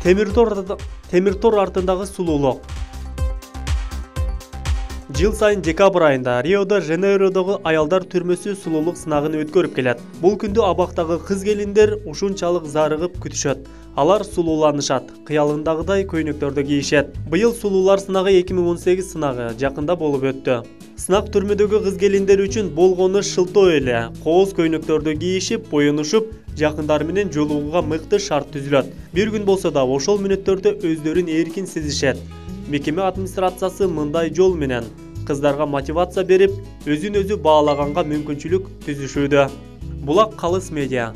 Темир тор артындагы сулуулук. Жыл сайын декабрь айында Рио-де-Жанейродогу аялдар түрмөсү сулуулук сынагын өткөрүп келет. Бул күндү абактагы кыз-келиндер ушунчалык зарыгып күтүшөт. Алар сулууланышат, кыялындагыдай көйнөктөрдү кийишет. Быйыл сулуулар сынагы 2018 сынагы жакында болуп өттү. Сынак түрмөдөгү кыз-келиндер үчүн болгону шылтоо эле. Кооз көйнөктөрдү кийишип, боюнушуп, жакындары менен жолугууга мыкты шарт түзүлөт. Бир күн болсо да ошол мүнөттөрдө өздөрүн эркин сезишет. Мекеме администрациясы мындай жол менен кыздарга мотивация берип, өзүн өзү баалаганга мүмкүнчүлүк түзүшүүдө. Булак Калыс медиа.